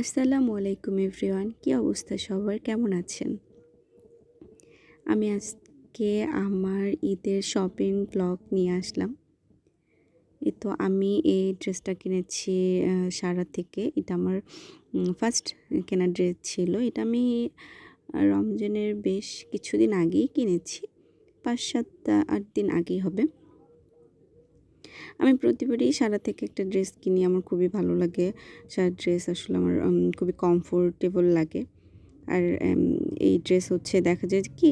আসসালামু আলাইকুম এভরিওয়ান, কি অবস্থা সবার, কেমন আছেন? আমি আজকে আমার ঈদের শপিং ব্লগ নিয়ে আসলাম। তো আমি এই ড্রেসটা কিনেছি সারা থেকে। এটা আমার ফার্স্ট কেনা ড্রেস ছিল। এটা আমি রমজানের বেশ কিছুদিন আগেই কিনেছি। ৫, ৭, ৮ দিন আগেই হবে। আমি প্রতিবারই সারা থেকে একটা ড্রেস কিনি। আমার খুবই ভালো লাগে। সারা ড্রেস আসলে আমার খুবই কমফোর্টেবল লাগে। আর এই ড্রেস হচ্ছে দেখা যায় কি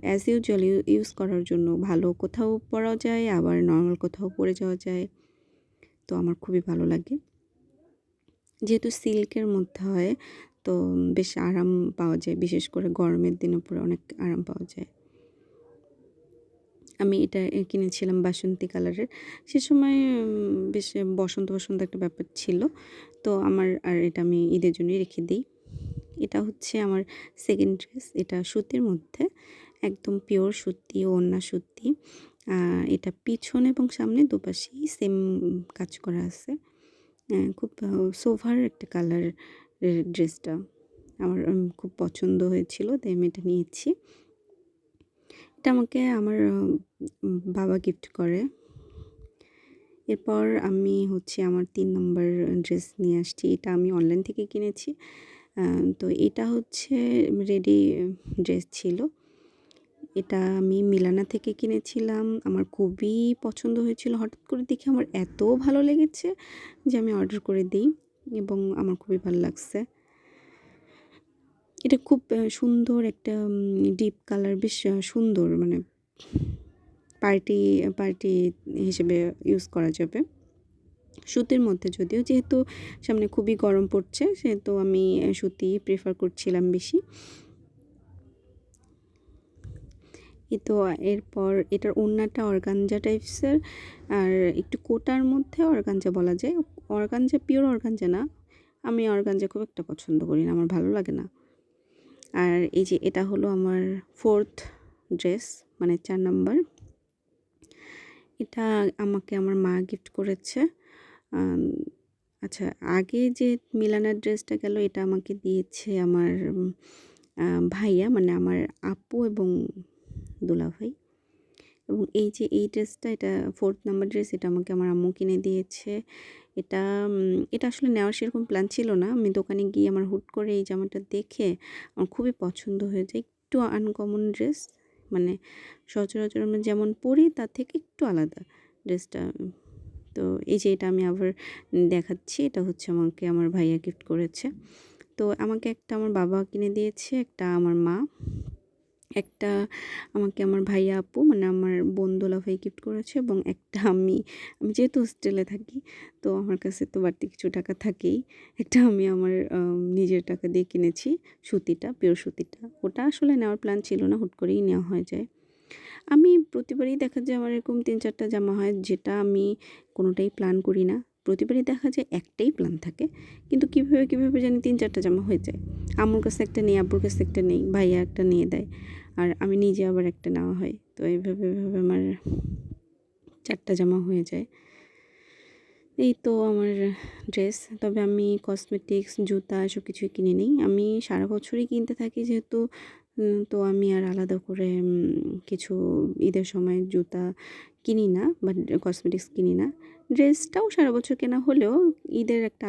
অ্যাজ ইউজুয়াল ইউজ করার জন্য ভালো, কোথাও পরা যায় আবার নর্মাল কোথাও পরে যাওয়া যায়। তো আমার খুবই ভালো লাগে। যেহেতু সিল্কের মধ্যে হয় তো বেশ আরাম পাওয়া যায়, বিশেষ করে গরমের দিনে পরে অনেক আরাম পাওয়া যায়। আমি এটা কিনেছিলাম বাসন্তী কালারের। সে সময় বেশ বসন্ত, বসন্ত একটা ব্যাপার ছিল। তো আর এটা আমি ঈদের জন্যই রেখে দেই। এটা হচ্ছে আমার সেকেন্ড ড্রেস। এটা সুতির মধ্যে, একদম পিওর সুতি, ওড়না সুতি। এটা পিছন এবং সামনে দুপাশেই সেম কাজ করা আছে। খুব সোভার একটা কালার ড্রেসটা। আমার খুব পছন্দ হয়েছিল, তাই আমি এটা নিয়েছি। এটা আমাকে আমার বাবা গিফট করে। এরপর আমি হচ্ছে আমার ৩ নম্বর ড্রেস নিয়ে আসছি। এটা আমি অনলাইন থেকে কিনেছি। তো এটা হচ্ছে রেডি ড্রেস ছিল। এটা আমি মিলানা থেকে কিনেছিলাম। আমার খুবই পছন্দ হয়েছিল। হঠাৎ করে দেখে আমার এত ভালো লেগেছে যে আমি অর্ডার করে দিই এবং আমার খুবই ভালো লাগছে। এটা খুব সুন্দর একটা ডিপ কালার, বেশ সুন্দর, মানে পার্টি পার্টি হিসেবে ইউজ করা যাবে। সুতির মধ্যে, যদিও যেহেতু সামনে খুবই গরম পড়ছে সেহেতু আমি সুতি প্রেফার করছিলাম বেশি। তো এরপর এটার ওড়নাটা অর্গানজা টাইপসের, আর একটু কোটার মধ্যে অর্গানজা বলা যায়। অর্গানজা পিওর অর্গানজা না, আমি অর্গানজা খুব একটা পছন্দ করি না, আমার ভালো লাগে না। আর এই যে এটা হলো আমার 4th ড্রেস, মানে 4 নাম্বার। এটা আমাকে আমার মা গিফট করেছে। আচ্ছা, আগে যে মিলানার ড্রেসটা গেল, এটা আমাকে দিয়েছে আমার ভাইয়া, মানে আমার আপু এবং দুলাভাই। এবং এই যে এই ড্রেসটা, এটা 4th নাম্বার ড্রেস, এটা আমাকে আমার আম্মু কিনে দিয়েছে। এটা এটা আসলে নেওয়ার সেরকম প্ল্যান ছিল না। আমি দোকানে গিয়ে আমার হুট করে এই জামাটা দেখে আমার খুবই পছন্দ হয়ে যায়। একটু আনকমন ড্রেস, মানে সচরাচর আমরা যেমন পরি তার থেকে একটু আলাদা ড্রেসটা। তো এই যে এটা আমি আবার দেখাচ্ছি, এটা হচ্ছে আমাকে আমার ভাইয়া গিফট করেছে। তো আমাকে একটা আমার বাবা কিনে দিয়েছে, একটা আমার মা, একটা আমাকে আমার ভাইয়া আপু, মানে আমার বোন দোলাভাই গিফট করেছে, এবং একটা আমি যেহেতু হোস্টেলে থাকি তো আমার কাছে তো বাড়তি কিছু টাকা থাকেই। একটা আমি আমার নিজের টাকা দিয়ে কিনেছি, সুতিটা, পিওর সুতিটা। ওটা আসলে নেওয়ার প্ল্যান ছিল না, হুট করেই নেওয়া হয়ে যায়। আমি প্রতিবারই দেখা যায় আমার এরকম ৩-৪টা জামা হয়, যেটা আমি কোনোটাই প্ল্যান করি না। প্রতিবারই দেখা যায় একটাই প্ল্যান থাকে, কিন্তু কীভাবে জানি ৩-৪টা জামা হয়ে যায়। আম্মুর কাছে একটা নেই, আব্বুর কাছে একটা নেই, ভাইয়া একটা নিয়ে দেয়, আর আমি নিজে আবার একটা নেওয়া হয়। তো এইভাবে আমার ৪টা জামা হয়ে যায়। এই তো আমার ড্রেস। তবে আমি কসমেটিক্স, জুতা এসব কিছুই কিনে নিই। আমি সারা বছরই কিনতে থাকি যেহেতু, তো আমি আর আলাদা করে কিছু ঈদের সময় জুতা কিনি না বা কসমেটিক্স কিনি না। ড্রেসটাও সারা বছর কেনা হলেও ঈদের একটা